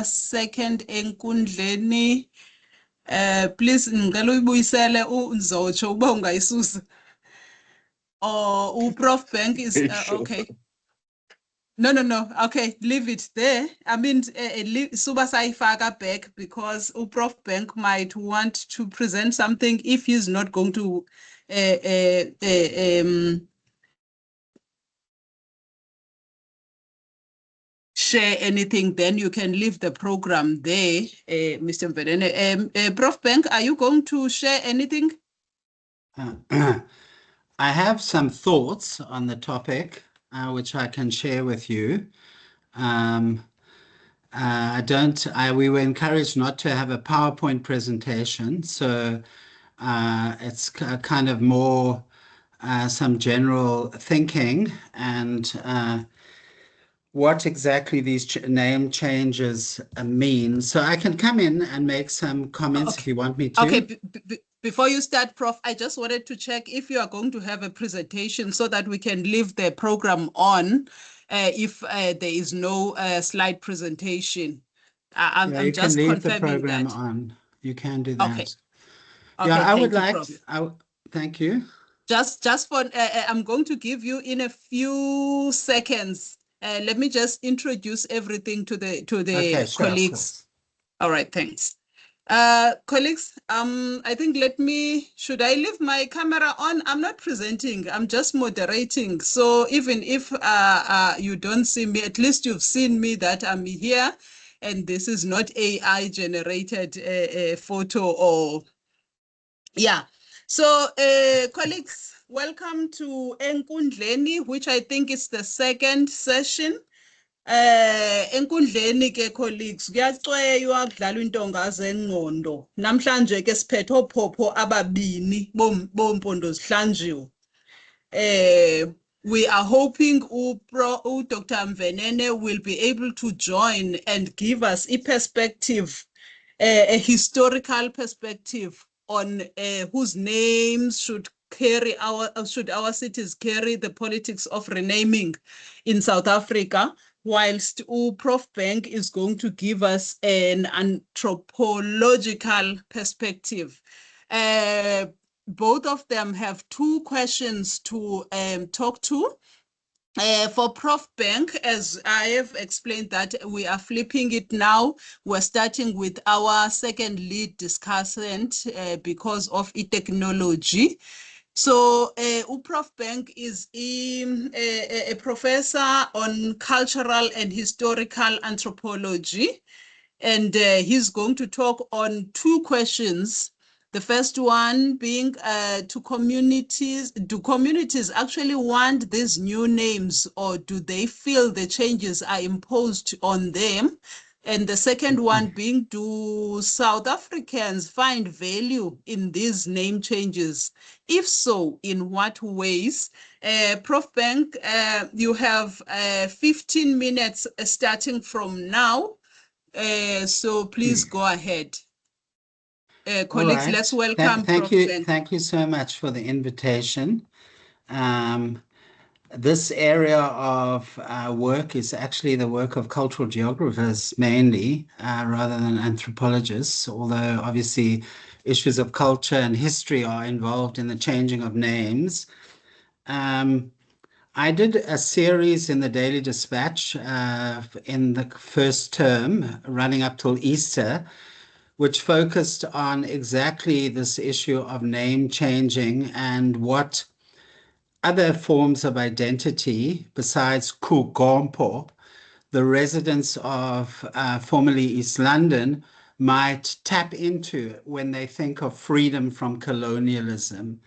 second Enkundleni. Please ngicela uyibuyisele uNzotsho uba ungayisusa. Or Prof Bank is okay. No. Okay, leave it there. I mean, Suba Saifaka back because Prof Bank might want to present something if he's not going to share anything, then you can leave the program there, Mr. Mvenene. Prof Bank, are you going to share anything? I have some thoughts on the topic, which I can share with you. We were encouraged not to have a PowerPoint presentation, so it's kind of more some general thinking and what exactly these name changes mean. So I can come in and make some comments if you want me to. Okay, before you start, Prof, I just wanted to check if you are going to have a presentation so that we can leave the program on if there is no slide presentation. I'm just confirming the program that. On. You can do that. Okay. Yeah, I would like. Thank you. Just for I'm going to give you in a few seconds. Let me just introduce everything to the colleagues. All right, thanks. Colleagues, I think should I leave my camera on? I'm not presenting, I'm just moderating. So even if you don't see me, at least you've seen me that I'm here and this is not AI generated photo or, yeah. So colleagues, welcome to Enkundleni, which I think is the second session. Enkundleni ke colleagues kuyaceywa kudlalwa intonga zengqondo namhlanje ke siphethe ophopho ababini bompondo zihlanjiwe. We are hoping Dr. Mvenene will be able to join and give us a perspective, a historical perspective on whose names should our cities carry the politics of renaming in South Africa, whilst Prof Bank is going to give us an anthropological perspective. Both of them have two questions to talk to. For Prof Bank, as I have explained that we are flipping it now, we're starting with our second lead discussant because of technology. So Prof Bank is a professor on cultural and historical anthropology, and he's going to talk on two questions. The first one being to communities, do communities actually want these new names, or do they feel the changes are imposed on them? And the second one being, do South Africans find value in these name changes? If so, in what ways? Prof Bank, you have 15 minutes starting from now. So please go ahead. Colleagues, let's welcome Prof Bank. Thank you so much for the invitation. This area of work is actually the work of cultural geographers mainly, rather than anthropologists, although obviously issues of culture and history are involved in the changing of names. I did a series in the Daily Dispatch in the first term, running up till Easter, which focused on exactly this issue of name changing and what other forms of identity besides KuGompo, the residents of formerly East London, might tap into when they think of freedom from colonialism.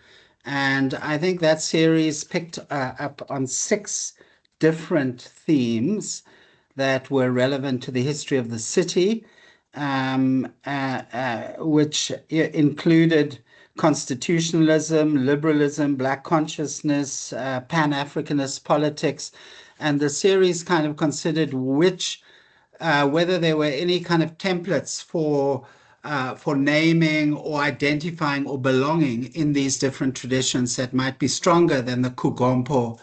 And I think that series picked up on 6 different themes that were relevant to the history of the city, which included constitutionalism, liberalism, Black consciousness, Pan-Africanist politics. And the series kind of considered whether there were any kind of templates for naming or identifying or belonging in these different traditions that might be stronger than the KuGompo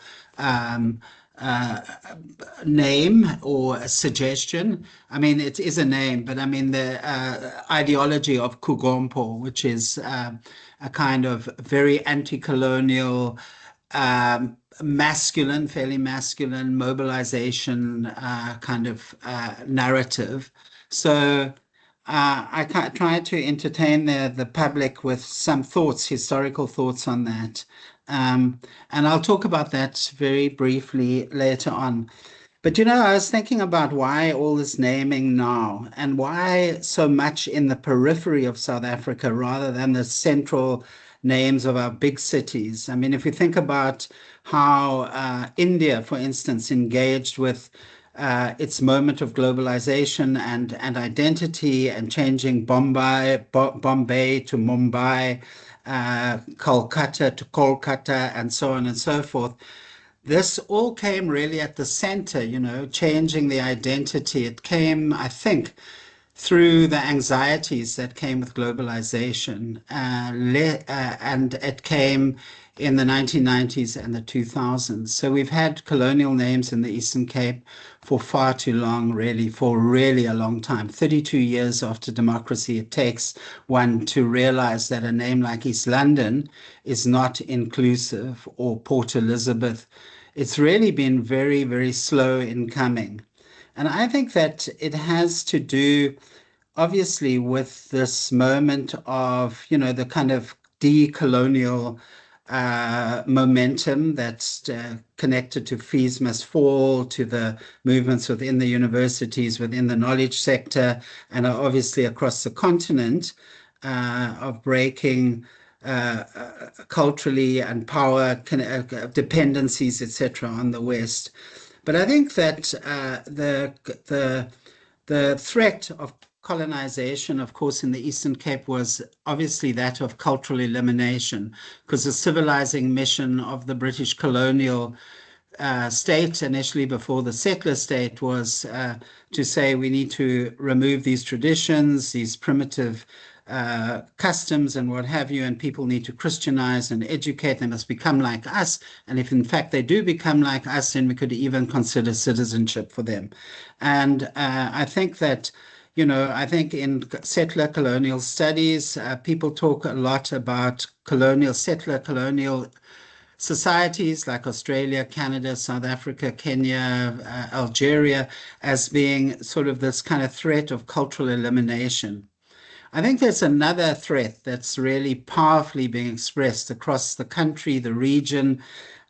name or a suggestion. I mean, it is a name, but I mean the ideology of KuGompo, which is a kind of very anti-colonial, masculine, fairly masculine mobilization kind of narrative. So I try to entertain the public with some thoughts, historical thoughts on that. And I'll talk about that very briefly later on. But I was thinking about why all this naming now and why so much in the periphery of South Africa rather than the central names of our big cities. I mean, if you think about how India, for instance, engaged with its moment of globalization and identity and changing Bombay to Mumbai, Kolkata to Kolkata, and so on and so forth. This all came really at the center, changing the identity. It came, I think, through the anxieties that came with globalization, and it came in the 1990s and the 2000s. So we've had colonial names in the Eastern Cape for far too long, really, for really a long time. 32 years after democracy, it takes one to realize that a name like East London is not inclusive, or Port Elizabeth. It's really been very, very slow in coming. And I think that it has to do, obviously, with this moment of, the kind of decolonial momentum that's connected to fees must fall, to the movements within the universities, within the knowledge sector, and obviously across the continent, of breaking culturally and power dependencies, etc., on the West. But I think that the threat of colonization, of course, in the Eastern Cape was obviously that of cultural elimination, because the civilizing mission of the British colonial state, initially before the settler state, was to say we need to remove these traditions, these primitive customs and what have you, and people need to Christianize and educate. They must become like us. And if in fact they do become like us, then we could even consider citizenship for them. And I think that, I think in settler colonial studies, people talk a lot about settler colonial societies like Australia, Canada, South Africa, Kenya, Algeria, as being sort of this kind of threat of cultural elimination. I think there's another threat that's really powerfully being expressed across the country, the region,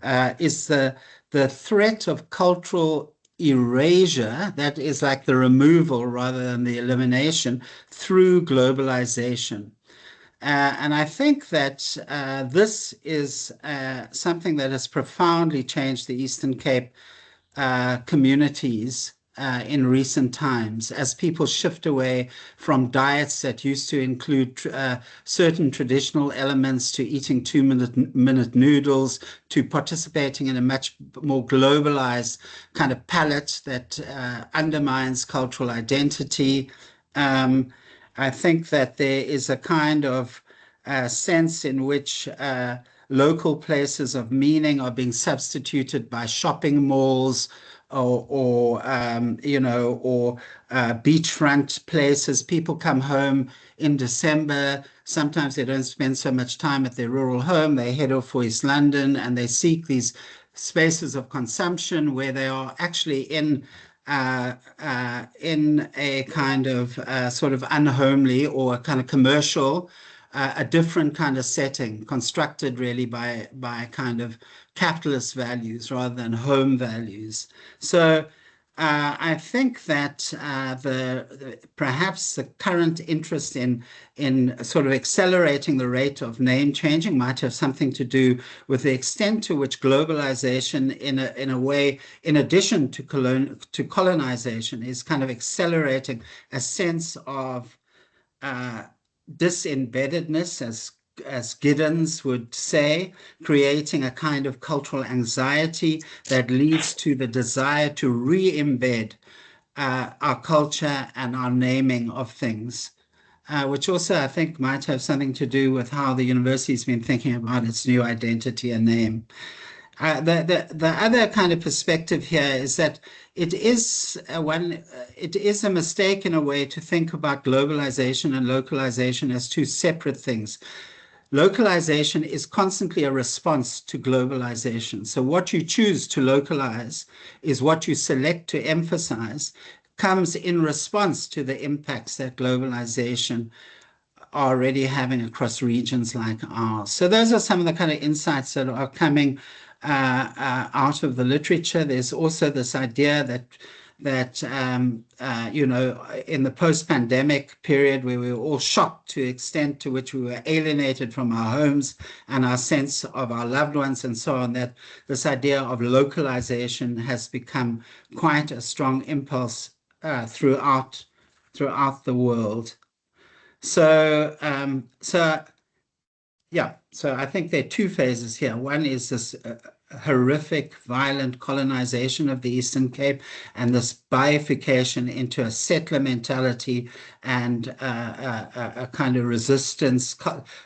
is the threat of cultural erasure, that is like the removal rather than the elimination, through globalization. And I think that this is something that has profoundly changed the Eastern Cape communities in recent times, as people shift away from diets that used to include certain traditional elements, to eating two-minute noodles, to participating in a much more globalized kind of palette that undermines cultural identity. I think that there is a kind of sense in which local places of meaning are being substituted by shopping malls, or beachfront places. People come home in December. Sometimes they don't spend so much time at their rural home. They head off for East London, and they seek these spaces of consumption where they are actually in a kind of sort of unhomely or a kind of commercial, a different kind of setting, constructed really by kind of capitalist values rather than home values. So I think that perhaps the current interest in sort of accelerating the rate of name changing might have something to do with the extent to which globalization, in a way, in addition to colonization, is kind of accelerating a sense of disembeddedness, as Giddens would say, creating a kind of cultural anxiety that leads to the desire to re-embed our culture and our naming of things, which also I think might have something to do with how the university's been thinking about its new identity and name. The other kind of perspective here is that it is it is a mistake in a way to think about globalization and localization as two separate things. Localization is constantly a response to globalization. So what you choose to localize is what you select to emphasize comes in response to the impacts that globalization are already having across regions like ours. So those are some of the kind of insights that are coming out of the literature. There's also this idea that you know, in the post-pandemic period where we were all shocked to the extent to which we were alienated from our homes and our sense of our loved ones and so on, that this idea of localization has become quite a strong impulse throughout the world. So, yeah, so I think there are two phases here. One is this horrific, violent colonization of the Eastern Cape and this bifurcation into a settler mentality and a kind of resistance,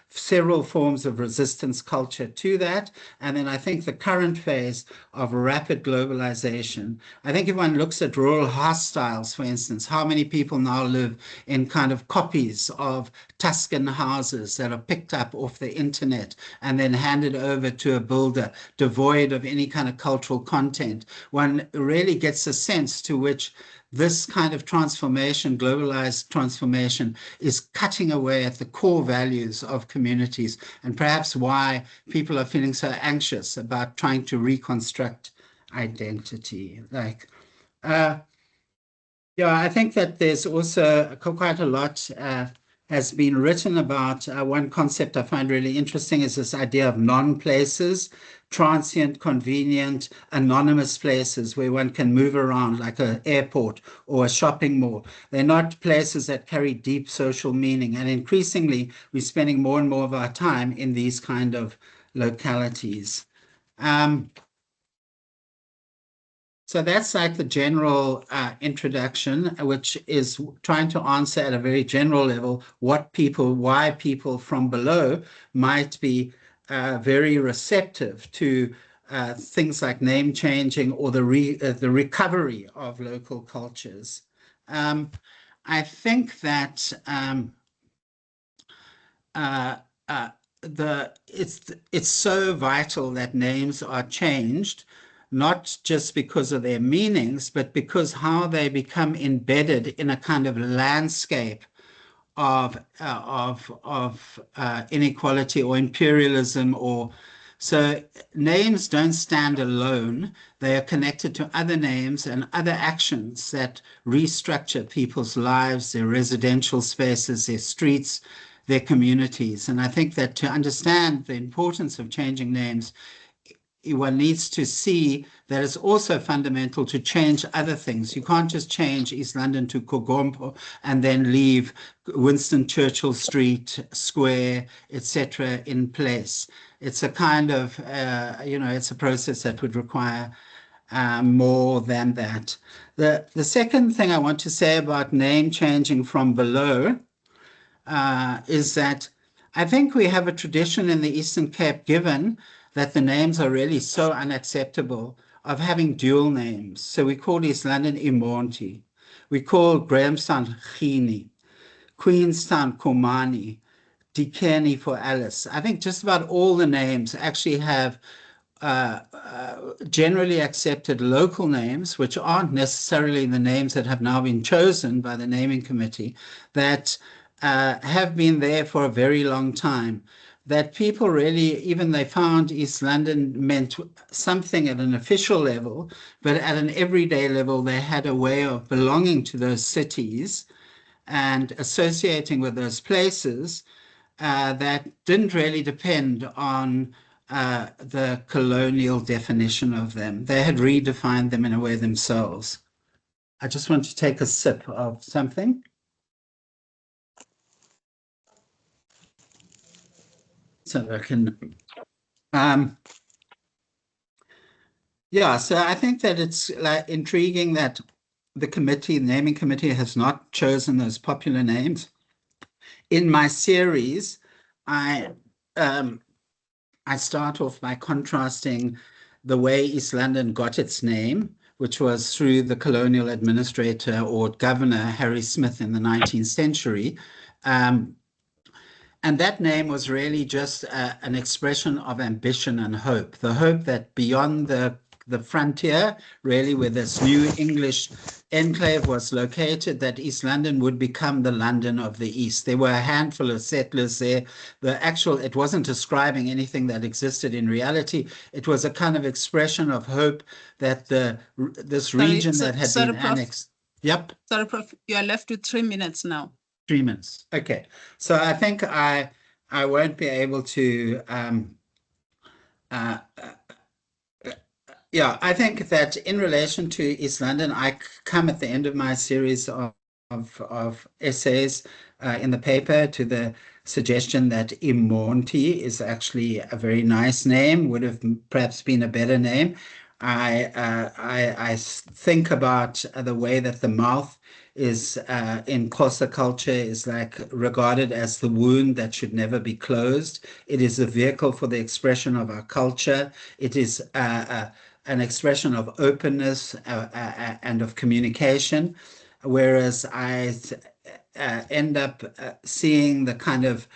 several forms of resistance culture to that. And then I think the current phase of rapid globalization. I think if one looks at rural hostiles, for instance, how many people now live in kind of copies of Tuscan houses that are picked up off the internet and then handed over to a builder, devoid of any kind of cultural content. One really gets a sense to which this kind of transformation, globalized transformation, is cutting away at the core values of communities, and perhaps why people are feeling so anxious about trying to reconstruct identity. Like, yeah, I think that there's also quite a lot has been written about. One concept I find really interesting is this idea of non-places, transient, convenient, anonymous places where one can move around, like an airport or a shopping mall. They're not places that carry deep social meaning. And increasingly, we're spending more and more of our time in these kind of localities. So that's like the general introduction, which is trying to answer at a very general level why people from below might be very receptive to things like name changing or the recovery of local cultures. I think that it's so vital that names are changed, not just because of their meanings, but because how they become embedded in a kind of landscape of inequality or imperialism. Or so names don't stand alone. They are connected to other names and other actions that restructure people's lives, their residential spaces, their streets, their communities. And I think that to understand the importance of changing names, one needs to see that it's also fundamental to change other things. You can't just change East London to KuGompo and then leave Winston Churchill Street, Square, etc. in place. It's a kind of, you know, it's a process that would require more than that. The second thing I want to say about name changing from below is that I think we have a tradition in the Eastern Cape, given that the names are really so unacceptable, of having dual names. So we call East London Imonti. We call Grahamstown Gqeberha, Queenstown Komani, Dikeni for Alice. I think just about all the names actually have generally accepted local names, which aren't necessarily the names that have now been chosen by the naming committee, that have been there for a very long time. That people really, even they found East London meant something at an official level, but at an everyday level, they had a way of belonging to those cities and associating with those places that didn't really depend on the colonial definition of them. They had redefined them in a way themselves. I just want to take a sip of something. So I can, yeah, so I think that it's like intriguing that the committee, the naming committee, has not chosen those popular names. In my series, I start off by contrasting the way East London got its name, which was through the colonial administrator or governor Harry Smith in the 19th century. And that name was really just an expression of ambition and hope. The hope that beyond the frontier, really where this new English enclave was located, that East London would become the London of the East. There were a handful of settlers there. It wasn't describing anything that existed in reality. It was a kind of expression of hope that this region that had been annexed. Yep. Sorry, Prof. You are left with 3 minutes now. 3 minutes. Okay. So I think I won't be able to yeah, I think that in relation to East London, I come at the end of my series of essays in the paper to the suggestion that Imonti is actually a very nice name, would have perhaps been a better name. I think about the way that the mouth is in Xhosa culture is like regarded as the wound that should never be closed. It is a vehicle for the expression of our culture. It is an expression of openness and of communication, whereas I end up seeing the kind of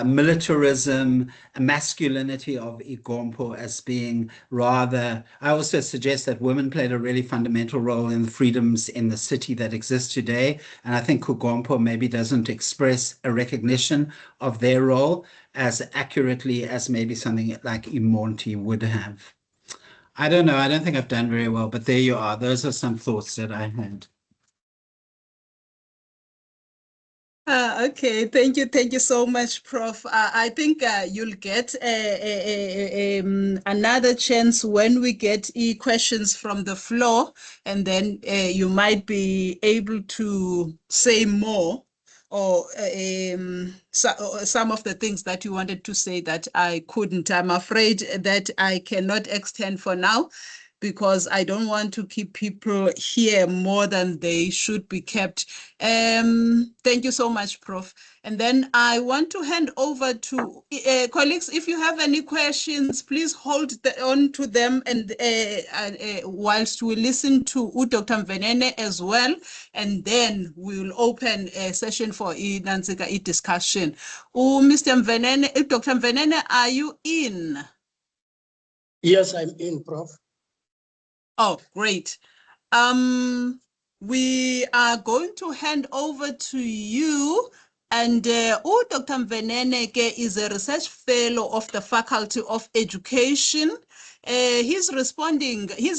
militarism, masculinity of Gqeberha as being rather. I also suggest that women played a really fundamental role in the freedoms in the city that exists today. And I think KuGompo maybe doesn't express a recognition of their role as accurately as maybe something like Imonti would have. I don't know. I don't think I've done very well, but there you are. Those are some thoughts that I had. Okay, thank you so much, Prof. I think you'll get another chance when we get questions from the floor, and then you might be able to say more or some of the things that you wanted to say that I couldn't. I'm afraid that I cannot extend for now, because I don't want to keep people here more than they should be kept. Thank you so much, Prof. And then I want to hand over to colleagues. If you have any questions, please hold on to them, and whilst we listen to Dr. Mvenene as well, and then we'll open a session for Nanzika discussion. Mr. Mvenene, Dr. Mvenene, are you in? Yes, I'm in, Prof. Oh, great. We are going to hand over to you. And Dr. Mvenene is a research fellow of the Faculty of Education. He's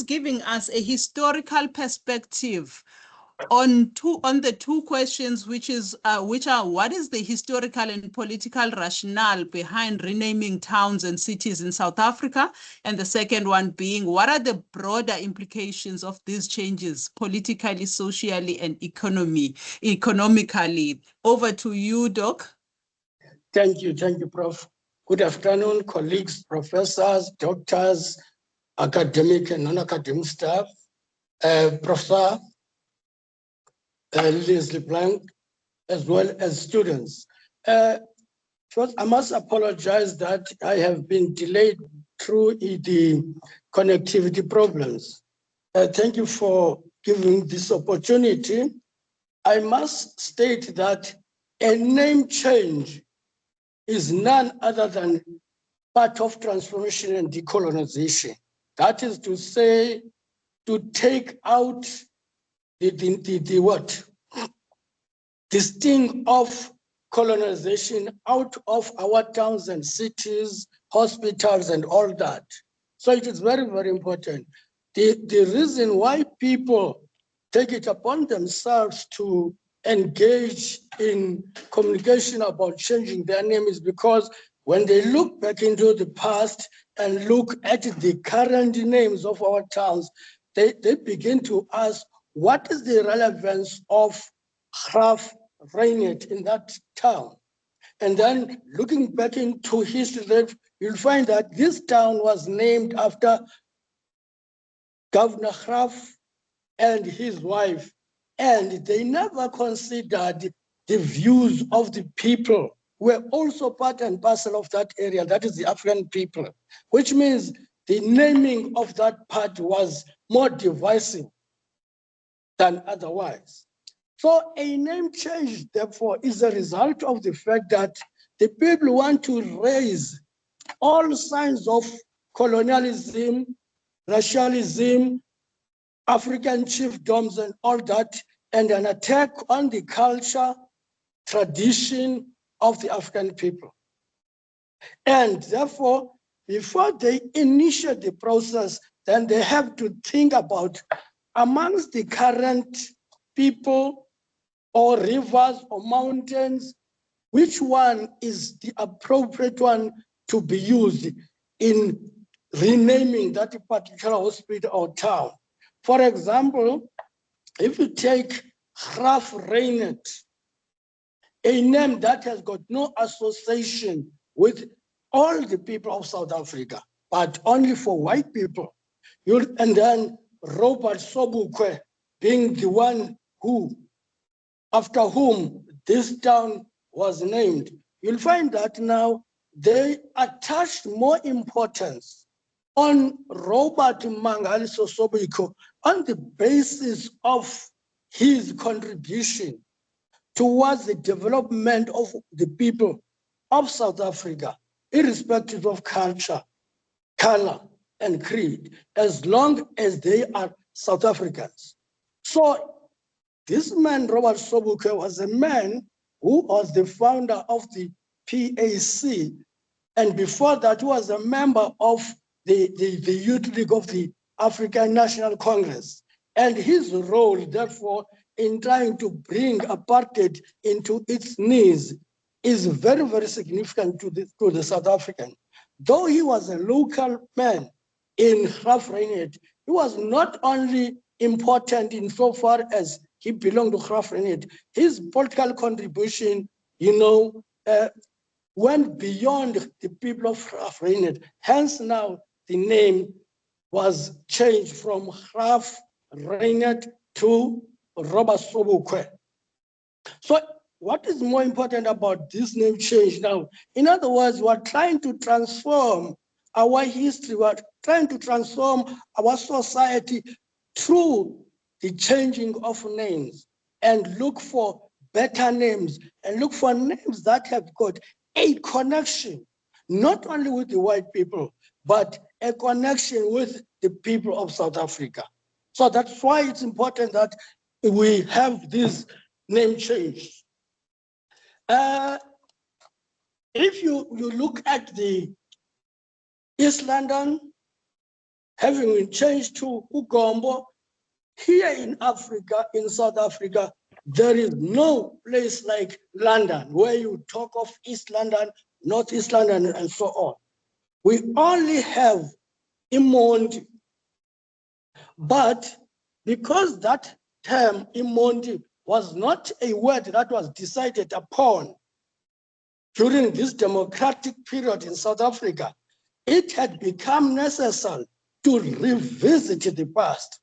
giving us a historical perspective on the two questions, which are what is the historical and political rationale behind renaming towns and cities in South Africa, and the second one being what are the broader implications of these changes politically, socially, and economically. Over to you, Doc. Thank you, Prof. Good afternoon, colleagues, professors, doctors, academic and non-academic staff, Professor Leslie Blank, as well as students. First, I must apologize that I have been delayed through the connectivity problems. Thank you for giving this opportunity. I must state that a name change is none other than part of transformation and decolonization. That is to say, to take out the sting of colonization out of our towns and cities, hospitals, and all that. So it is very, very important. The reason why people take it upon themselves to engage in communication about changing their name is because when they look back into the past and look at the current names of our towns, they begin to ask, what is the relevance of Graaffreinet in that town? And then looking back into history, you'll find that this town was named after Governor Graff and his wife, and they never considered the views of the people who were also part and parcel of that area, that is the African people, which means the naming of that part was more divisive than otherwise. So a name change, therefore, is a result of the fact that the people want to raise all signs of colonialism, racialism, African chiefdoms and all that, and an attack on the culture, tradition of the African people. And therefore, before they initiate the process, then they have to think about amongst the current people or rivers or mountains, which one is the appropriate one to be used in renaming that particular hospital or town. For example, if you take Graaffreinet, a name that has got no association with all the people of South Africa, but only for white people. And then Robert Sobukwe being the one who, after whom this town was named, you'll find that now they attached more importance on Robert Mangaliso Sobukwe on the basis of his contribution towards the development of the people of South Africa, irrespective of culture, color, and creed, as long as they are South Africans. So this man, Robert Sobukwe, was a man who was the founder of the PAC, and before that, he was a member of the Youth League of the African National Congress. And his role, therefore, in trying to bring apartheid into its knees is very, very significant to the South African. Though he was a local man in Graaffreinet, he was not only important insofar as he belonged to Graaffreinet, his political contribution, went beyond the people of Graaffreinet. Hence now the name was changed from Graaffreinet to Robert Sobukwe. So what is more important about this name change now? In other words, we're trying to transform our history, we're trying to transform our society through the changing of names and look for better names and look for names that have got a connection, not only with the white people, but a connection with the people of South Africa. So that's why it's important that we have this name change. If you look at the East London, having been changed to KuGompo, here in Africa, in South Africa, there is no place like London where you talk of East London, North East London, and so on. We only have Enkundleni. But because that term Enkundleni was not a word that was decided upon during this democratic period in South Africa, it had become necessary to revisit the past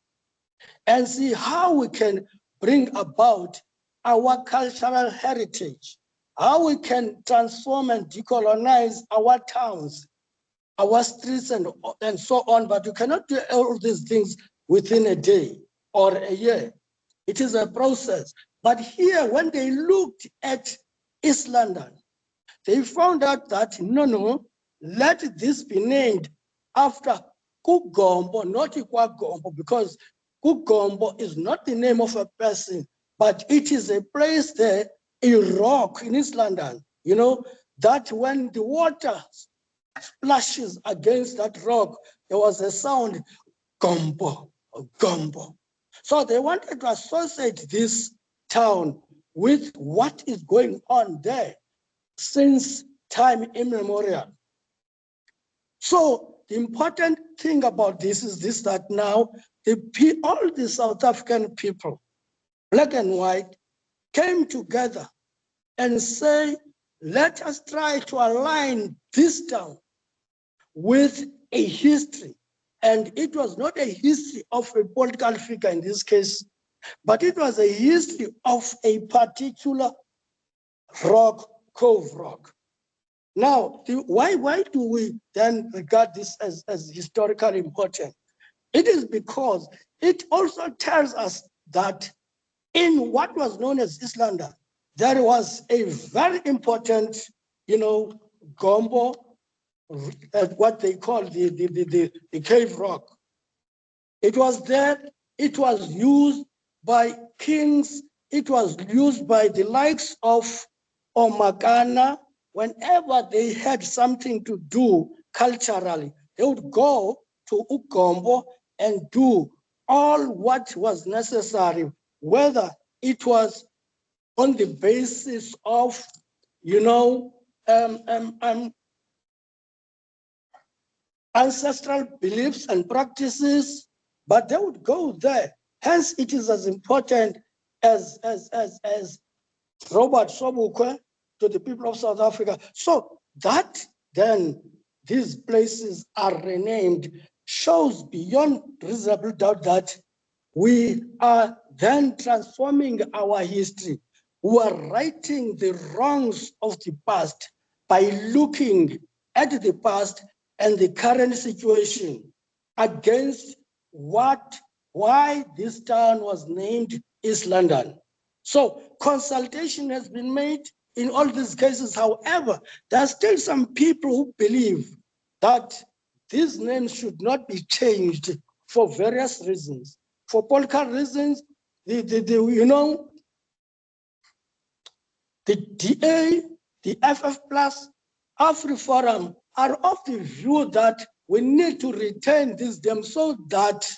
and see how we can bring about our cultural heritage, how we can transform and decolonize our towns, our streets, and so on. But you cannot do all these things within a day or a year. It is a process. But here, when they looked at East London, they found out that, no, let this be named after KuGompo, not KuGompo, because KuGompo is not the name of a person, but it is a place there, a rock in East London, that when the water splashes against that rock, there was a sound, Gompo, Gompo. So they wanted to associate this town with what is going on there since time immemorial. So the important thing about this is this, that now all the South African people, black and white, came together and say, let us try to align this town with a history. And it was not a history of a political figure in this case, but it was a history of a particular rock, Cove Rock. Now, why do we then regard this as historically important? It is because it also tells us that in what was known as East London, there was a very important, gombo, what they call the cave rock. It was there, it was used by kings, it was used by the likes of Omakana. Whenever they had something to do culturally, they would go to Ugombo and do all what was necessary, whether it was on the basis of, ancestral beliefs and practices, but they would go there. Hence, it is as important as Robert Sobukwe to the people of South Africa. So that then these places are renamed shows beyond reasonable doubt that we are then transforming our history. We are righting the wrongs of the past by looking at the past and the current situation against why this town was named East London. So consultation has been made in all these cases. However, there are still some people who believe that these names should not be changed for various reasons. For political reasons, the DA, the FF Plus, AfriForum are of the view that we need to retain these names so that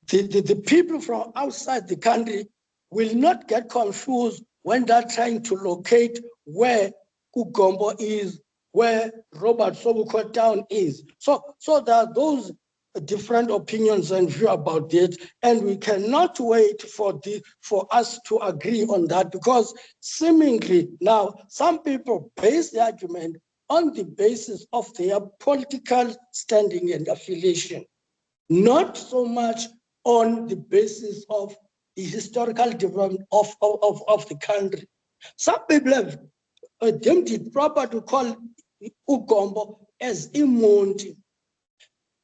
the people from outside the country will not get confused when they're trying to locate where KuGompo is, where Robert Sobukwe Town is. So there are those different opinions and view about it, and we cannot wait for us to agree on that, because seemingly now some people base the argument on the basis of their political standing and affiliation, not so much on the basis of the historical development of the country. Some people have deemed it proper to call Ugombo as Imonti,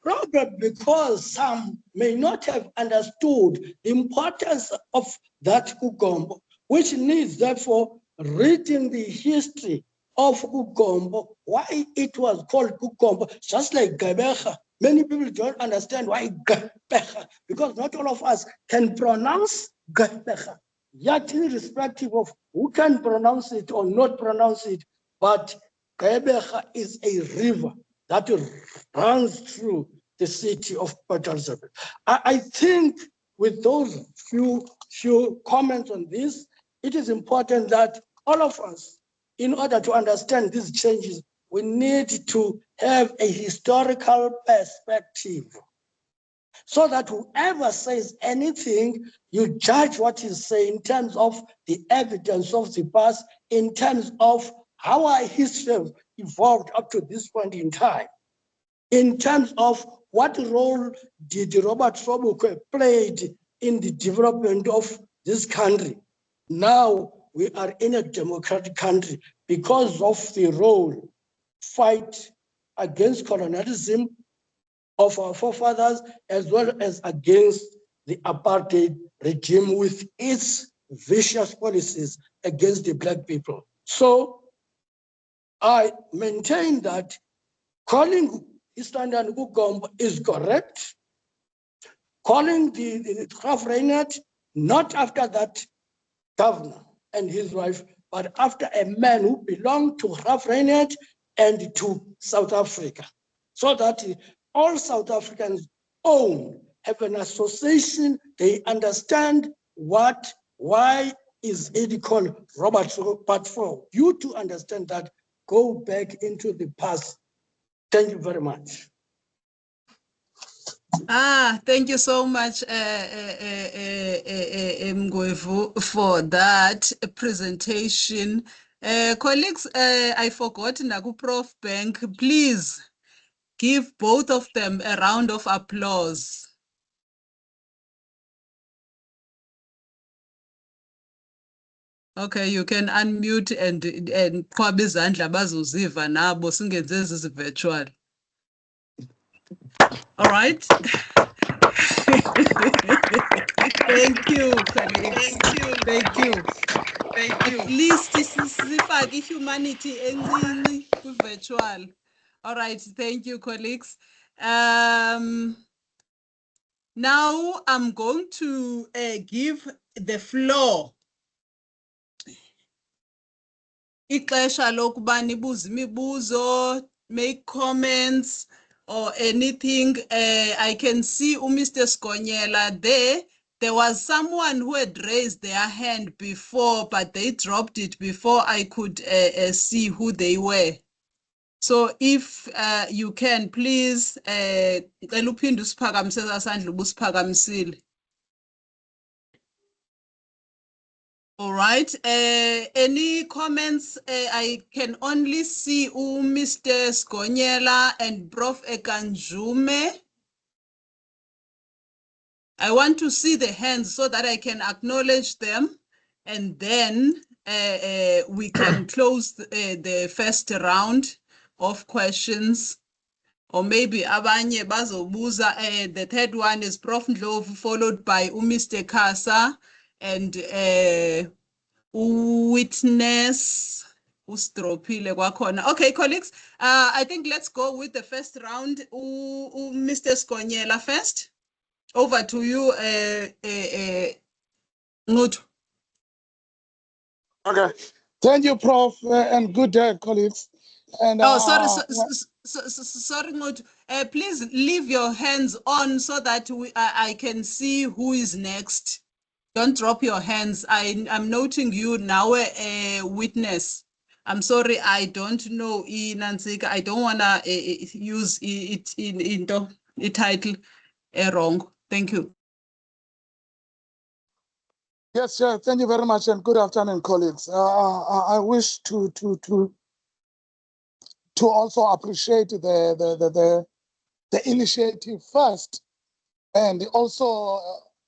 probably because some may not have understood the importance of that Ugombo, which needs therefore reading the history of Gqeberha, why it was called Gqeberha, just like Gqeberha. Many people don't understand why Gqeberha, because not all of us can pronounce Gqeberha. Yet, irrespective of who can pronounce it or not pronounce it, but Gqeberha is a river that runs through the city of Port Elizabeth. I think with those few comments on this, it is important that all of us, in order to understand these changes, we need to have a historical perspective, so that whoever says anything, you judge what he says in terms of the evidence of the past, in terms of how our history evolved up to this point in time, in terms of what role did Robert Sobukwe played in the development of this country. Now we are in a democratic country because of the role fight against colonialism of our forefathers, as well as against the apartheid regime with its vicious policies against the Black people. So I maintain that calling East London KuGompo is correct. Calling the Graaffreinet, not after that governor and his wife, but after a man who belonged to Graaffreinet and to South Africa, so that all South Africans have an association. They understand why is it called Robert Sobukwe. But for you to understand that, go back into the past. Thank you very much. Thank you so much, Mgwevu, for that presentation. Colleagues, I forgot Naku Prof Bank. Please give both of them a round of applause. Okay, you can unmute and qhwaba izandla bazoziva nabo singenze ezi virtual. All right. Thank you, colleagues. Thank you. At least sifake humanity encinci virtual. All right, thank you, colleagues. Now I'm going to give the floor. Ixesha lokuba nibuze imibuzo, make comments or anything. I can see Mr. Skonyela there. There was someone who had raised their hand before, but they dropped it before I could see who they were. So if you can, please, ngicela uphinde usiphakamise sasandla ubusiphakamisile. All right. Any comments? I can only see Mr. Skonyela and Prof. Ekanjume. I want to see the hands so that I can acknowledge them, and then we can close the first round of questions. Or maybe abanye bazobuza. The third one is Prof. Ndlovu, followed by Mr. Kasa and witness usdrophile kwakhona. Okay, colleagues, I think let's go with the first round. Mr. Skonyela first. Over to you, Ngutu. Okay, thank you, Prof, and good day, colleagues. And sorry, Ngutu. Please leave your hands on so that I can see who is next. Don't drop your hands. I'm noting you now, witness. I'm sorry, I don't know Nanzika. I don't want to use it in the title wrong. Thank you. yes, sir. Thank you very much, and good afternoon, colleagues. I wish to also appreciate the initiative first, and also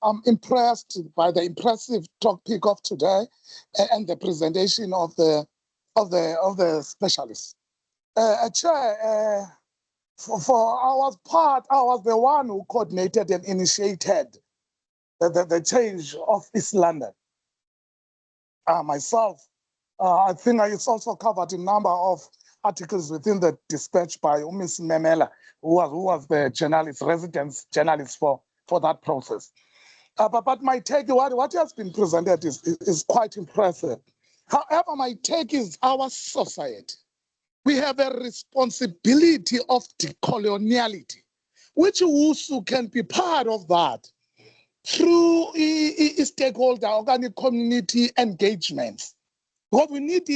I'm impressed by the impressive topic of today and the presentation of the specialists. Chair, I was the one who coordinated and initiated the change of East London. Myself, I think it's also covered a number of articles within the dispatch by Ms. Memela, who was the journalist, residence journalist for that process. But my take, what has been presented is quite impressive. However, my take is our society. We have a responsibility of decoloniality, which also can be part of that through stakeholder organic community engagements. Because we need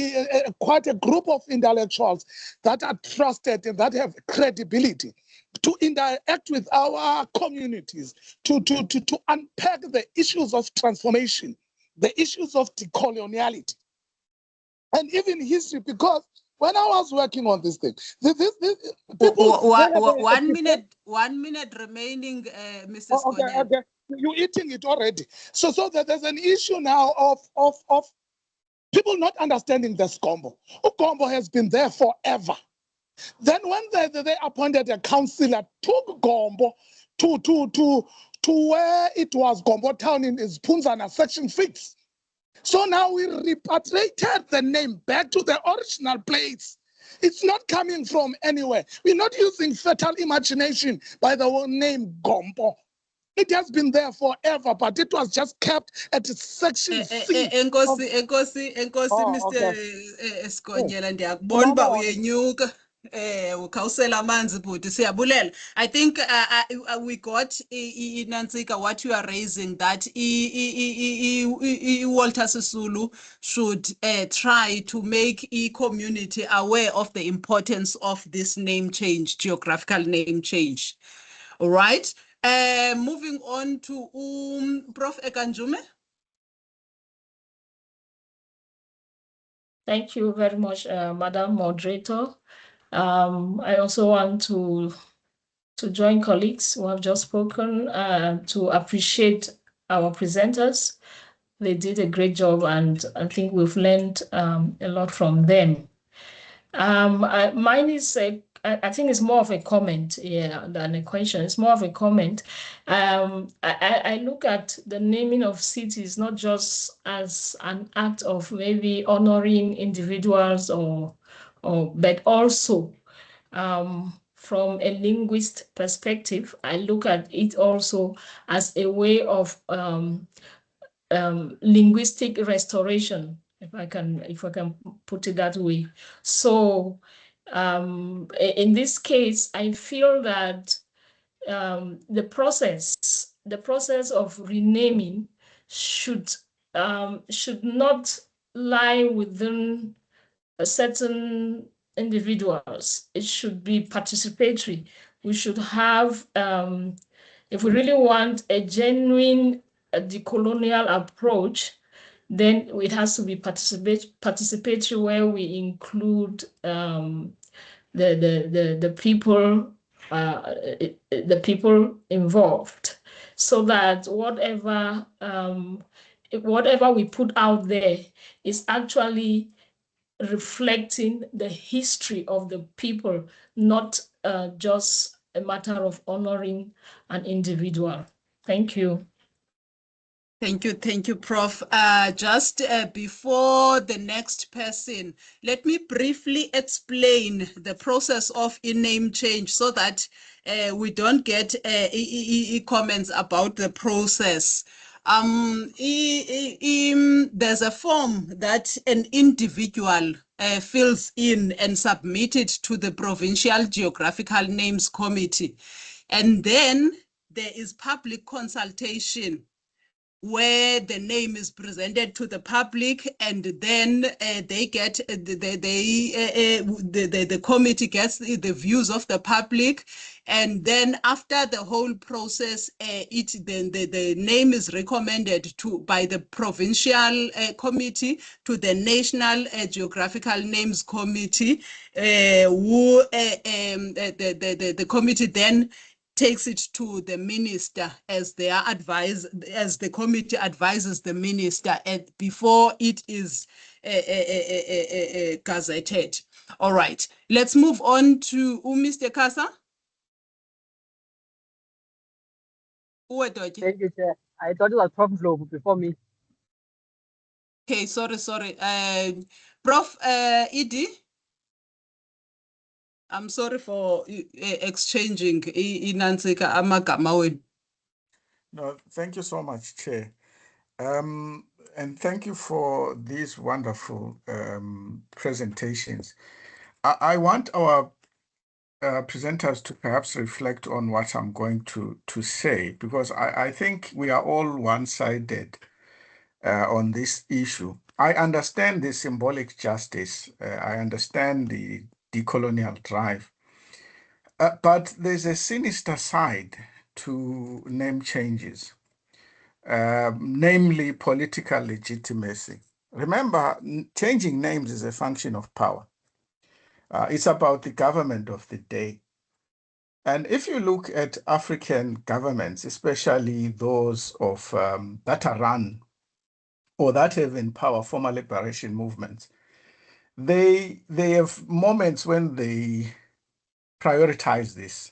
quite a group of intellectuals that are trusted and that have credibility to interact with our communities, to unpack the issues of transformation, the issues of decoloniality, and even history. Because when I was working on this thing, people... 1 minute remaining, Mr. Skonyela. Okay. You're eating it already. So there's an issue now of people not understanding this Gqeberha. Gqeberha has been there forever. Then when they appointed a councillor, took Gqeberha to where it was Gqeberha Town in Punzana section 6. So now we repatriated the name back to the original place. It's not coming from anywhere. We're not using fertile imagination by the name Gqeberha. It has been there forever, but it was just kept at section 6. Enkosi, Mr. Skonyela, ndiyakubona uba uyenyuka. Ukhawusela amanzi bhuti, siyabulela. I think we got Nantsika what you are raising, that Walter Sisulu should try to make community aware of the importance of this name change, geographical name change. All right. Moving on to Prof. Ekanjume. Thank you very much, Madam Moderator. I also want to join colleagues who have just spoken to appreciate our presenters. they did a great job, and I think we've learned a lot from them. Mine is I think it's more of a comment, yeah, than a question. It's more of a comment. I look at the naming of cities not just as an act of maybe honoring individuals but also from a linguist perspective, I look at it also as a way of linguistic restoration, if I can put it that way. So in this case, I feel that the process of renaming should not lie within a certain individuals. It should be participatory. We should have, if we really want a genuine decolonial approach, then it has to be participatory, where we include the people involved, so that whatever we put out there is actually reflecting the history of the people, not just a matter of honoring an individual. Thank you. Thank you, Prof. Just before the next person, let me briefly explain the process of name change so that we don't get comments about the process. There's a form that an individual fills in and submitted to the Provincial Geographical Names Committee. And then there is public consultation, where the name is presented to the public, and then they get the committee gets the views of the public, and then after the whole process, the name is recommended by the provincial committee to the National Geographical Names Committee, who the committee then takes it to the minister as the committee advises the minister before it is gazetted. All right, let's move on to Mr. Kasa. Thank you, Chair. I thought it was Prof. Globe before me. Okay, sorry. Prof. Edie, I'm sorry for exchanging inansika amagama wenu. No, thank you so much, Chair. And thank you for these wonderful presentations. I want our presenters to perhaps reflect on what I'm going to say, because I think we are all one-sided on this issue. I understand the symbolic justice. I understand the decolonial drive. But there's a sinister side to name changes, namely political legitimacy. Remember, changing names is a function of power. It's about the government of the day. And if you look at African governments, especially those of that are run or that have in power former liberation movements, they have moments when they prioritize this,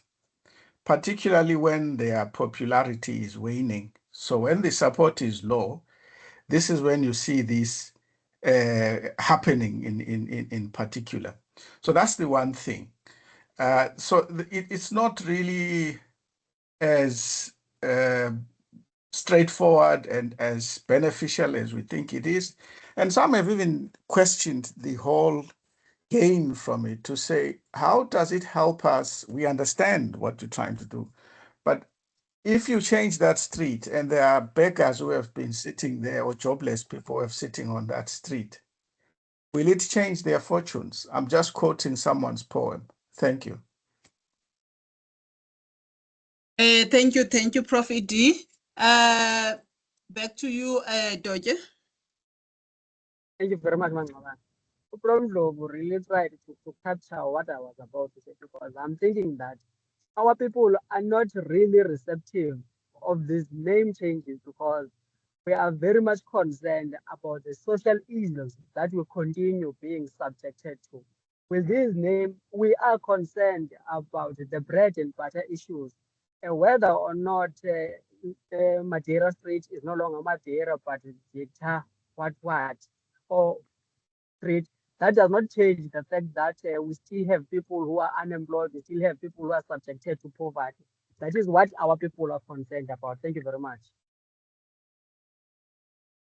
particularly when their popularity is waning. So when the support is low, this is when you see this happening in particular. So that's the one thing. So it's not really as straightforward and as beneficial as we think it is. And some have even questioned the whole gain from it, to say, how does it help us? We understand what you're trying to do, but if you change that street and there are beggars who have been sitting there or jobless people who are sitting on that street, will it change their fortunes? I'm just quoting someone's poem. Thank you. Thank you, Prof. D. Back to you, Doge. Thank you very much, Mama. Prof. Globe really tried to capture what I was about to say, because I'm thinking that our people are not really receptive of these name changes, because we are very much concerned about the social ills that will continue being subjected to. With this name, we are concerned about the bread and butter issues, whether or not Madeira Street is no longer Madeira, but Jita, what, or Street. That does not change the fact that we still have people who are unemployed, we still have people who are subjected to poverty. That is what our people are concerned about. Thank you very much.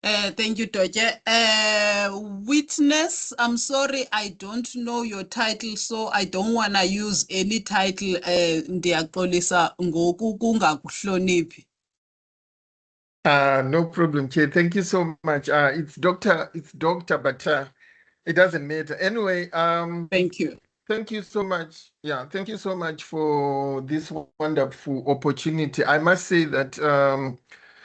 Thank you, Doje. Witness, I'm sorry, I don't know your title, so I don't want to use any title. Ndiyaxolisa ngoku kungakuhloniphi. No problem, Chair. Thank you so much. It's doctor, but it doesn't matter. Anyway, Thank you. thank you so much. Yeah, thank you so much for this wonderful opportunity. I must say that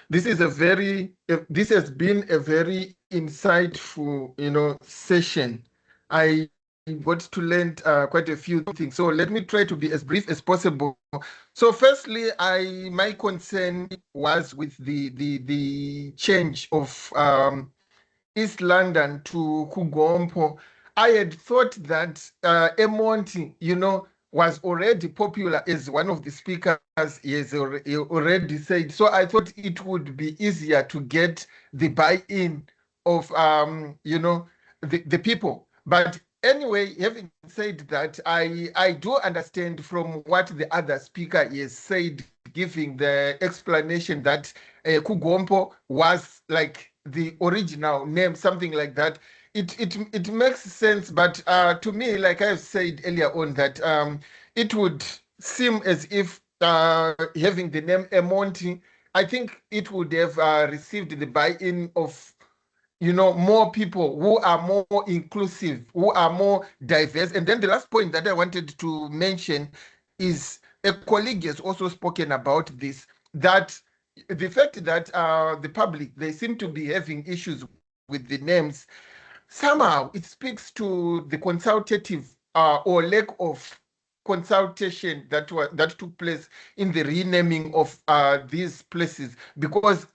this has been a very insightful, session. I got to learn quite a few things. So let me try to be as brief as possible. So firstly, my concern was with the change of East London to KuGompo. I had thought that Emonti, was already popular as one of the speakers he has already said. So I thought it would be easier to get the buy-in of, the people. But anyway, having said that, I do understand from what the other speaker has said, giving the explanation that KuGompo was like the original name, something like that. It makes sense, but to me, like I've said earlier on, that it would seem as if having the name Emonti, I think it would have received the buy-in of more people who are more inclusive, who are more diverse. And then the last point that I wanted to mention is a colleague has also spoken about this, that the fact that the public, they seem to be having issues with the names, somehow it speaks to the consultative or lack of consultation that took place in the renaming of these places, because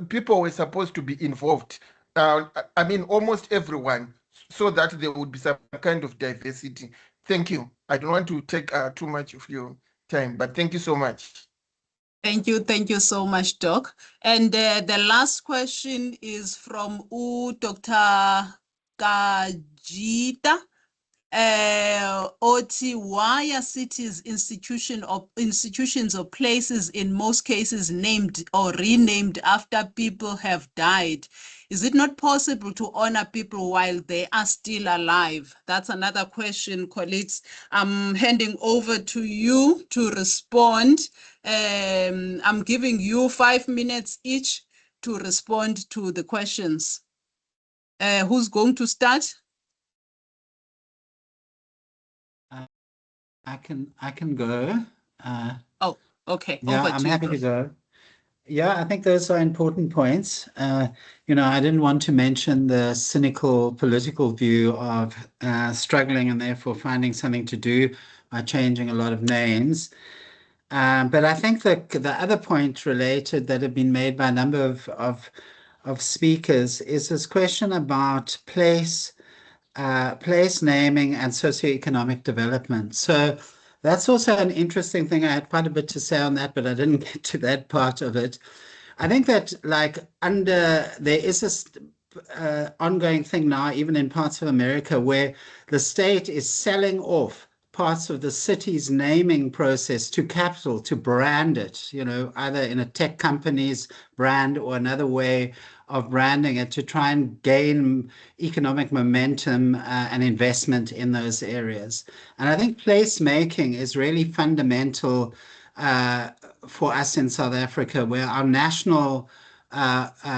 people were supposed to be involved. I mean, almost everyone, so that there would be some kind of diversity. Thank you. I don't want to take too much of your time, but thank you so much. Thank you so much, Doc. And the last question is from Dr. Kajita. Oti, why are cities, institutions or places in most cases named or renamed after people have died? Is it not possible to honor people while they are still alive? That's another question, colleagues. I'm handing over to you to respond. I'm giving you 5 minutes each to respond to the questions. Who's going to start? I can go. Oh, okay. Yeah, Over I'm to happy you. to go. Yeah, I think those are important points. I didn't want to mention the cynical political view of struggling and therefore finding something to do by changing a lot of names. But I think that the other point related that have been made by a number of speakers is this question about place naming and socioeconomic development. So that's also an interesting thing. I had quite a bit to say on that, but I didn't get to that part of it. I think that there is this ongoing thing now, even in parts of America, where the state is selling off parts of the city's naming process to capital to brand it, either in a tech company's brand or another way of branding it to try and gain economic momentum and investment in those areas. And I think placemaking is really fundamental for us in South Africa, where our national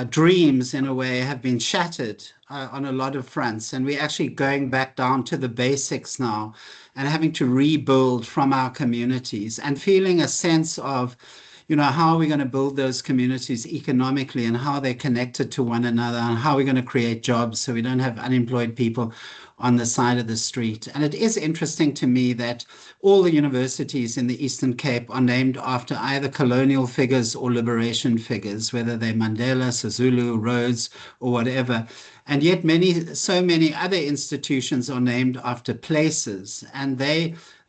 dreams, in a way, have been shattered on a lot of fronts. And we're actually going back down to the basics now and having to rebuild from our communities and feeling a sense of, how are we going to build those communities economically and how they're connected to one another and how we're going to create jobs so we don't have unemployed people. on the side of the street. And it is interesting to me that all the universities in the Eastern Cape are named after either colonial figures or liberation figures, whether they're Mandela, Sisulu, Rhodes, or whatever. And yet so many other institutions are named after places. And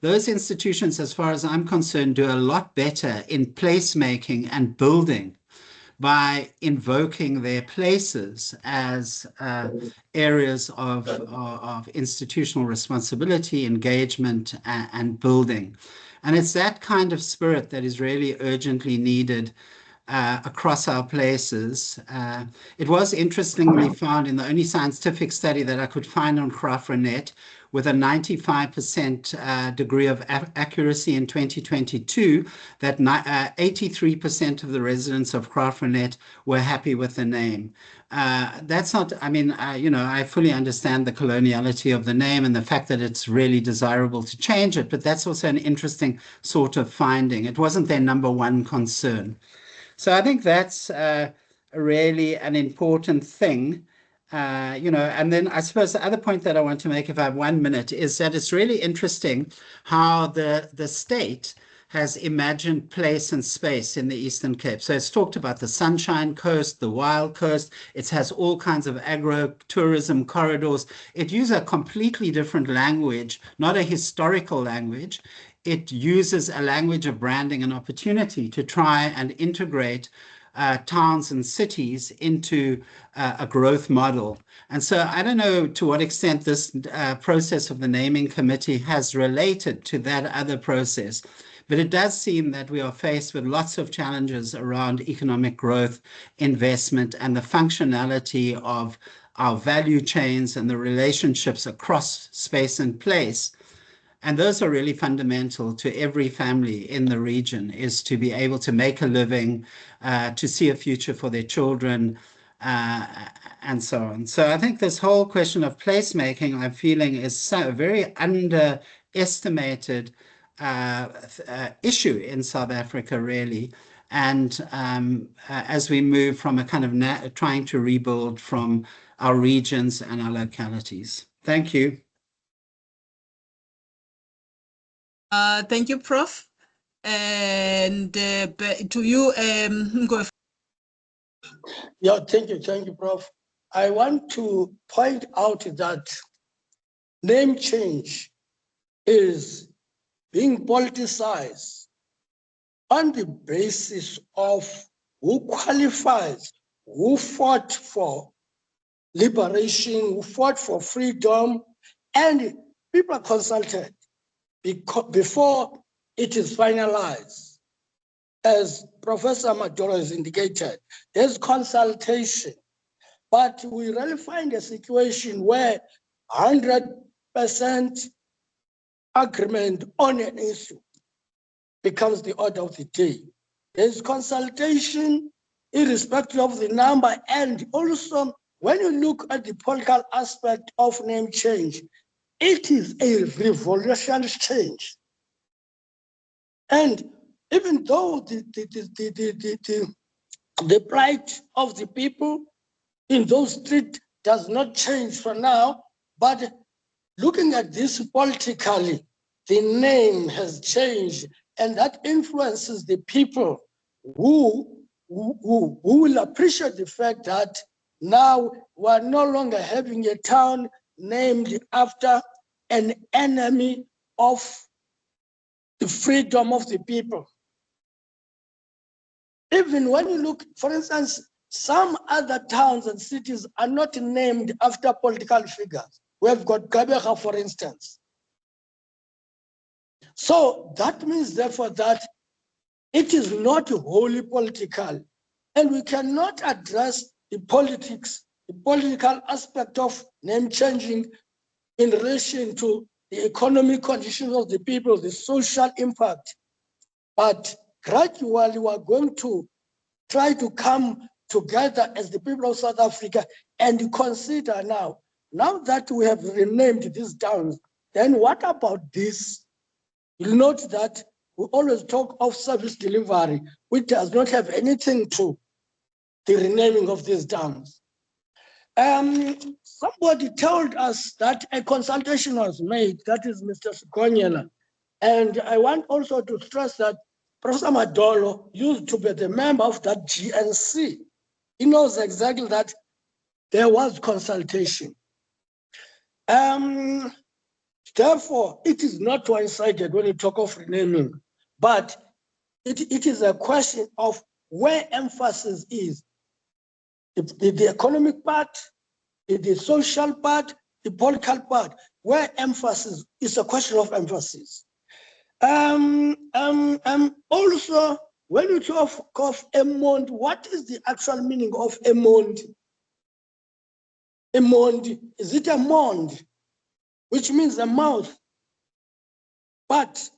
those institutions, as far as I'm concerned, do a lot better in placemaking and building by invoking their places as areas of institutional responsibility, engagement, and building. And it's that kind of spirit that is really urgently needed across our places. It was interestingly found in the only scientific study that I could find on Graaffreinet, with a 95% degree of accuracy in 2022, that 83% of the residents of Graaffreinet were happy with the name. That's not, I mean, I fully understand the coloniality of the name and the fact that it's really desirable to change it, but that's also an interesting sort of finding. It wasn't their number one concern. So I think that's really an important thing. And then I suppose the other point that I want to make, if I have 1 minute, is that it's really interesting how the state has imagined place and space in the Eastern Cape. So it's talked about the Sunshine Coast, the Wild Coast. It has all kinds of agro-tourism corridors. It uses a completely different language, not a historical language. It uses a language of branding and opportunity to try and integrate towns and cities into a growth model. And so I don't know to what extent this process of the naming committee has related to that other process, but it does seem that we are faced with lots of challenges around economic growth, investment, and the functionality of our value chains and the relationships across space and place. And those are really fundamental to every family in the region, is to be able to make a living, to see a future for their children, and so on. So I think this whole question of placemaking, I'm feeling, is a very underestimated issue in South Africa, really. And as we move from a kind of trying to rebuild from our regions and our localities. Thank you. Thank you, Prof. And to you, Ngo. Yeah, thank you, Prof. I want to point out that name change is being politicized on the basis of who qualifies, who fought for liberation, who fought for freedom, and people are consulted before it is finalized. As Professor Maduro has indicated, there's consultation, but we really find a situation where 100% agreement on an issue becomes the order of the day. There's consultation irrespective of the number, and also when you look at the political aspect of name change, it is a revolutionary change. And even though the plight of the people in those streets does not change for now, but looking at this politically, the name has changed, and that influences the people who will appreciate the fact that now we're no longer having a town named after an enemy of the freedom of the people. Even when you look, for instance, some other towns and cities are not named after political figures. We have got Gqeberha, for instance. So that means, therefore, that it is not wholly political, and we cannot address the politics, the political aspect of name changing in relation to the economic conditions of the people, the social impact. But gradually, we're going to try to come together as the people of South Africa and consider now that we have renamed these towns, then what about this? You'll note that we always talk of service delivery, which does not have anything to the renaming of these towns. Somebody told us that a consultation was made, that is Mr. Sikonyela. And I want also to stress that Professor Madolo used to be the member of that GNC. He knows exactly that there was consultation. Therefore, it is not one-sided when you talk of renaming, but it is a question of where emphasis is. The economic part, the social part, the political part, where emphasis is a question of emphasis. Also, when you talk of Emond, what is the actual meaning of Emond? Emond, is it a mond, which means a mouth? But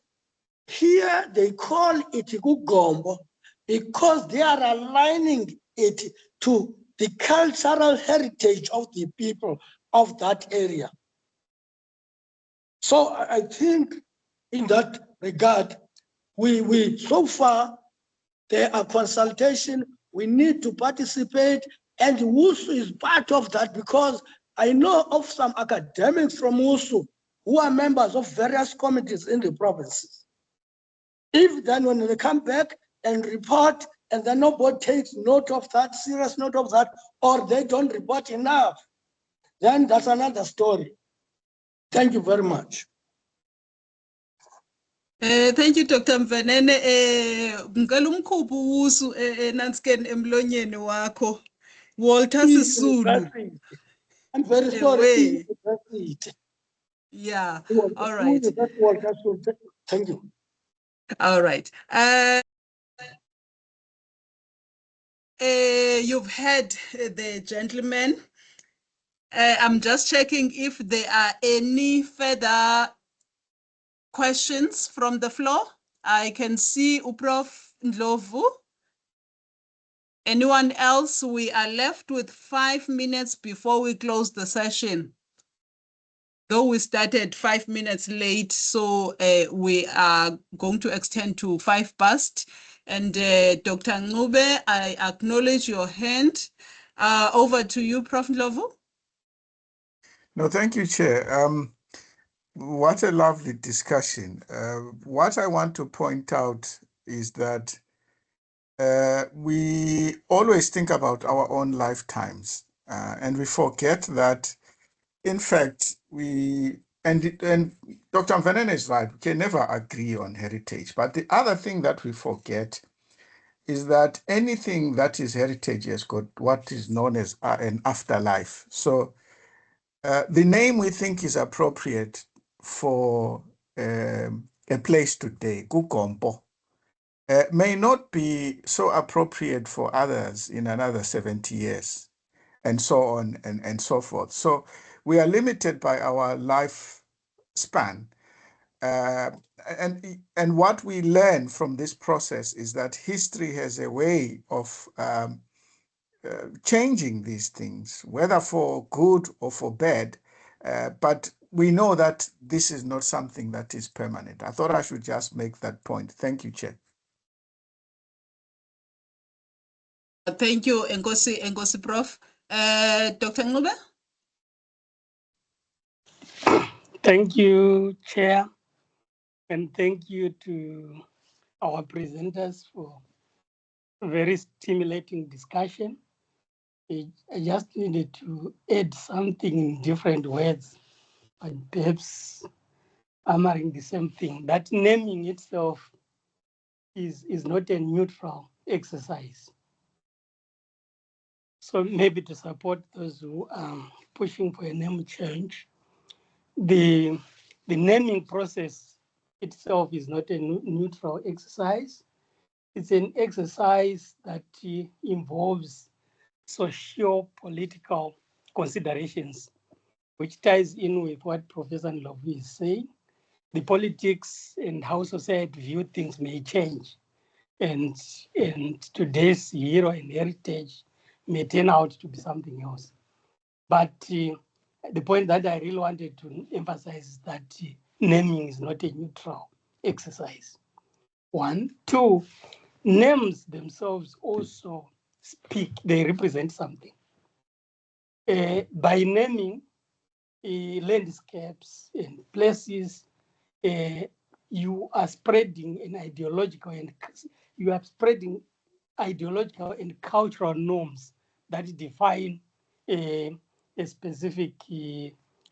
here they call it KuGompo because they are aligning it to the cultural heritage of the people of that area. So I think in that regard, we so far, there are consultation, we need to participate, and WUSU is part of that because I know of some academics from WUSU who are members of various committees in the provinces. If then when they come back and report and then nobody takes note of that, serious note of that, or they don't report enough, then that's another story. Thank you very much. Thank you, Dr. Mvenene. Ngicela umkhuphi uwusu enansikeni emlonyeni wakho. Walter Sisulu. I'm very sorry. Yeah, all right. Thank you. All right. You've heard the gentleman. I'm just checking if there are any further questions from the floor. I can see Prof. Ndlovu. Anyone else? We are left with 5 minutes before we close the session. Though we started 5 minutes late, so we are going to extend to 5 past. And Dr. Ngube, I acknowledge your hand. Over to you, Prof. Ndlovu. No, thank you, Chair. What a lovely discussion. What I want to point out is that we always think about our own lifetimes, and we forget that, in fact, and Dr. Mvenene is right, we can never agree on heritage. But the other thing that we forget is that anything that is heritage has got what is known as an afterlife. So the name we think is appropriate for a place today, KuGompo, may not be so appropriate for others in another 70 years, and so on and so forth. So we are limited by our lifespan. And what we learn from this process is that history has a way of changing these things, whether for good or for bad. But we know that this is not something that is permanent. I thought I should just make that point. Thank you, Chair. Thank you, Enkosi Prof. Dr. Ngube? Thank you, Chair, and thank you to our presenters for a very stimulating discussion. I just needed to add something in different words, but perhaps hammering the same thing. That naming itself is not a neutral exercise. So maybe to support those who are pushing for a name change, the naming process itself is not a neutral exercise. It's an exercise that involves socio-political considerations, which ties in with what Professor Ndlovu is saying. The politics and how society view things may change, and today's hero and heritage may turn out to be something else. But the point that I really wanted to emphasize is that naming is not a neutral exercise. 1, 2, names themselves also speak, they represent something. by naming landscapes and places, you are spreading an ideological and cultural norms that define a specific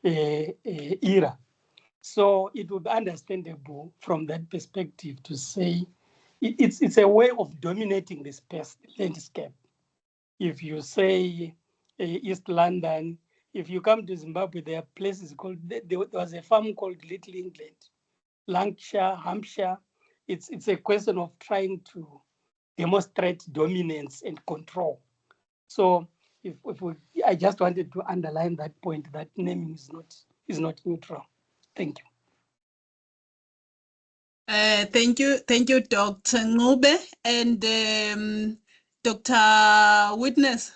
era. So it would be understandable from that perspective to say it's a way of dominating the space, the landscape. If you say East London, if you come to Zimbabwe, there are places called, there was a farm called Little England, Lancashire, Hampshire. It's a question of trying to demonstrate dominance and control. So I just wanted to underline that point, that naming is not neutral. Thank you. Thank you, Dr. Ngube and Dr. Witness.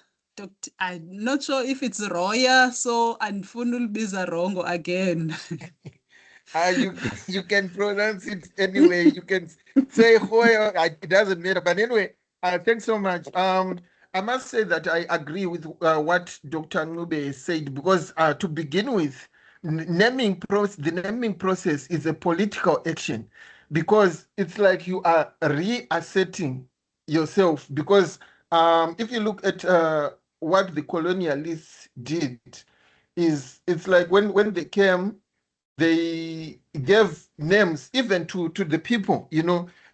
I'm not sure if it's Roya, so Anfunul Bizarongo again. You can pronounce it anyway. You can say Hoya. It doesn't matter. But anyway, thanks so much. I must say that I agree with what Dr. Ngube said, because to begin with, the naming process is a political action, because it's like you are reasserting yourself. Because if you look at what the colonialists did, it's like when they came, they gave names even to the people,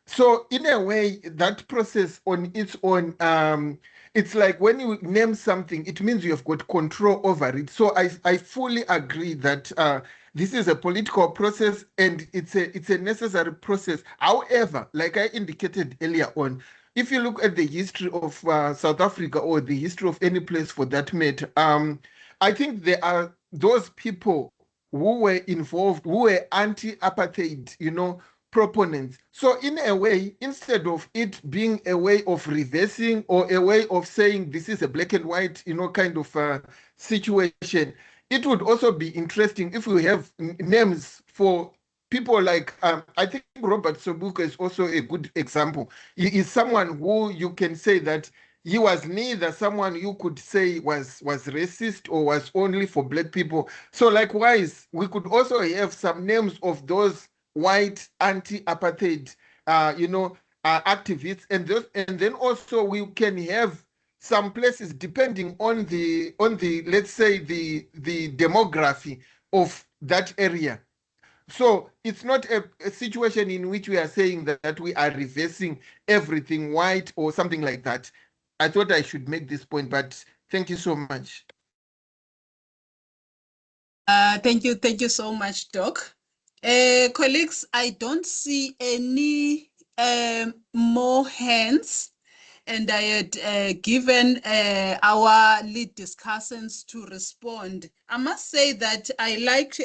So in a way, that process on its own, it's like when you name something, it means you have got control over it. So I fully agree that this is a political process and it's a necessary process. However, like I indicated earlier on, if you look at the history of South Africa, or the history of any place for that matter, I think there are those people who were involved, who were anti-apartheid, proponents. So in a way, instead of it being a way of reversing or a way of saying this is a black and white, kind of situation, it would also be interesting if we have names for people like, I think Robert Sobukwe is also a good example. He is someone who you can say that he was neither someone you could say was racist or was only for black people. So likewise, we could also have some names of those white anti-apartheid, activists, and then also we can have some places depending on the let's say the demography of that area. So it's not a situation in which we are saying that we are reversing everything white or something like that. I thought I should make this point, but thank you so much. Thank you so much, Doc. Colleagues, I don't see any more hands, and I had given our lead discussants to respond. I must say that I liked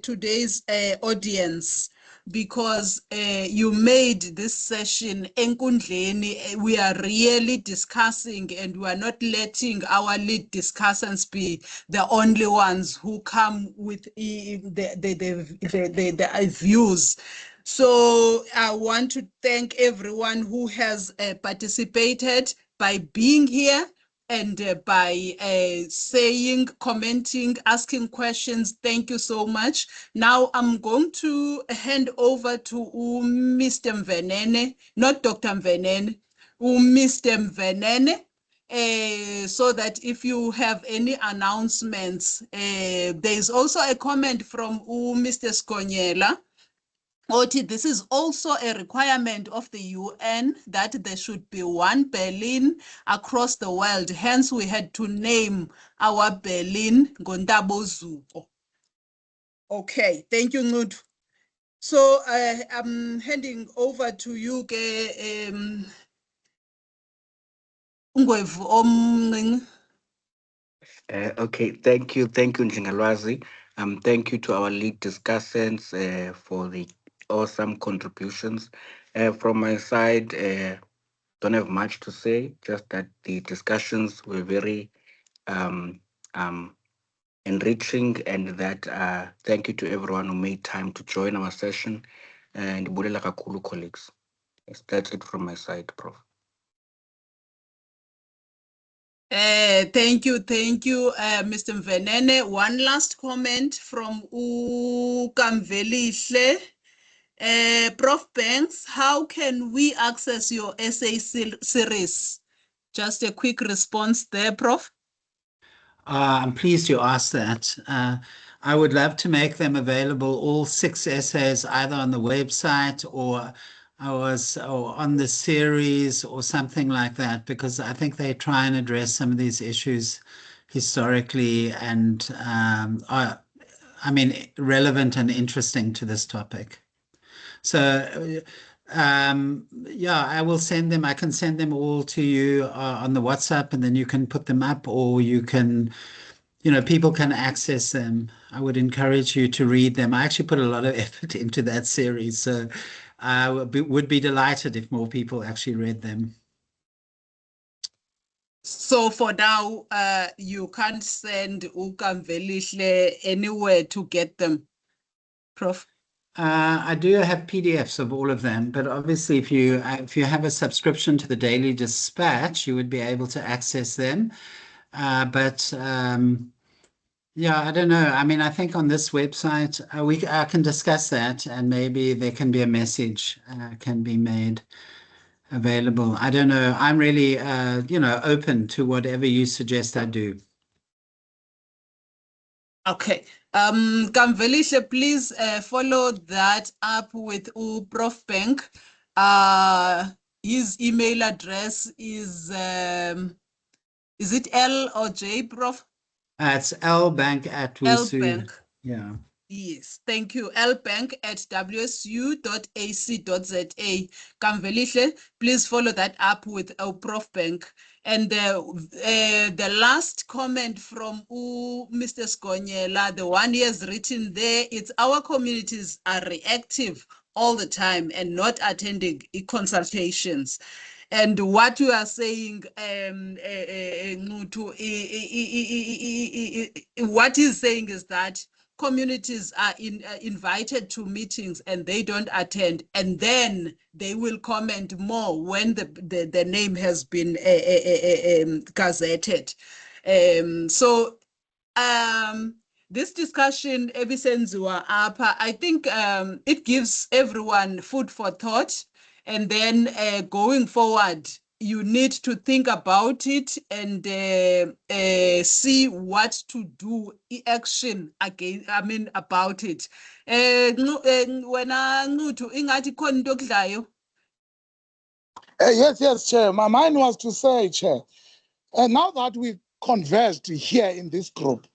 today's audience, because you made this session, Enkundleni, we are really discussing, and we are not letting our lead discussants be the only ones who come with the views. So I want to thank everyone who has participated by being here and by saying, commenting, asking questions. Thank you so much. Now I'm going to hand over to Mr. Mvenene, not Dr. Mvenene, Mr. Mvenene, so that if you have any announcements, there is also a comment from Mr. Skonyela. This is also a requirement of the UN that there should be one Berlin across the world. Hence, we had to name our Berlin Ngontabo Zuko. Okay, thank you, Nud. So I'm handing over to you, Ngwevu. Okay, thank you, Njengalwazi. Thank you to our lead discussants for the awesome contributions. From my side, don't have much to say, just that the discussions were very enriching, and that thank you to everyone who made time to join our session. And Bulela Kakulu colleagues. Yes, that's it from my side, Prof. Thank you, Mr. Mvenene. One last comment from Kamvelishle. Prof. Banks, how can we access your essay series? Just a quick response there, Prof. I'm pleased you asked that. I would love to make them available, all 6 essays, either on the website or on the series or something like that, because I think they try and address some of these issues historically and are, relevant and interesting to this topic. So, yeah, I will send them. I can send them all to you on the WhatsApp, and then you can put them up, or you can, people can access them. I would encourage you to read them. I actually put a lot of effort into that series, so I would be delighted if more people actually read them. So for now, you can't send Ukamvelishle anywhere to get them, Prof. I do have PDFs of all of them, but obviously if you have a subscription to the Daily Dispatch, you would be able to access them. Yeah, I don't know. I think on this website, I can discuss that, and maybe there can be a message can be made available. I don't know. I'm really, open to whatever you suggest I do. Okay. Kamvelishle, please follow that up with Prof. Bank. His email address is it L or J, Prof? It's lbank@WSU. lbank. Yeah. Yes, thank you. lbank@wsu.ac.za. Kamvelishle, please follow that up with our Prof. Bank. And the last comment from Mr. Skonyela, the one he has written there, it's our communities are reactive all the time and not attending consultations. And what you are saying, what he's saying is that communities are invited to meetings and they don't attend, and then they will comment more when the name has been gazetted. This discussion, I think it gives everyone food for thought. And then going forward, you need to think about it and see what to do, action again, about it. Yes, Chair. My mind was to say, Chair, now that we converged here in this group,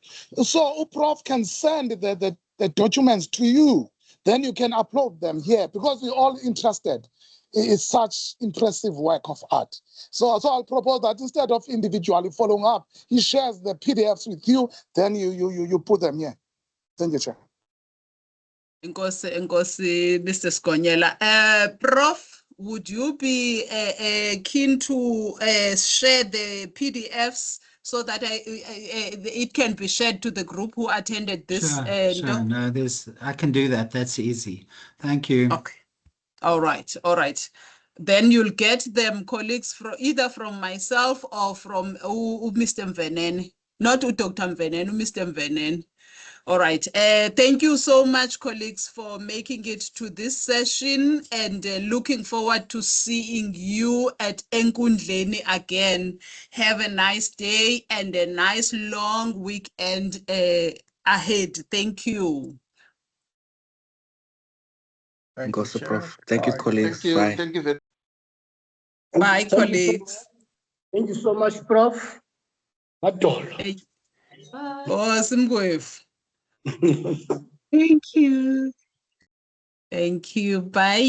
so Prof can send the documents to you, then you can upload them here, because we're all interested. It's such impressive work of art. So I'll propose that instead of individually following up, he shares the PDFs with you, then you put them here. Thank you, Chair. Nkosi, Mr. Skonyela. Prof, would you be keen to share the PDFs so that it can be shared to the group who attended this? Sure. No, I can do that. That's easy. Thank you. Okay. All right. Then you'll get them, colleagues, either from myself or from Mr. Mvenene, not Dr. Mvenene, Mr. Mvenene. All right. Thank you so much, colleagues, for making it to this session, and looking forward to seeing you at Enkundleni again. Have a nice day and a nice long weekend ahead. Thank you. Thank you, Prof. Thank you, colleagues. Bye. Thank you very Bye, Thank you colleagues. Thank you so much, Prof. Adol. Awesome, Gqeberha. Thank you. Thank you. Bye.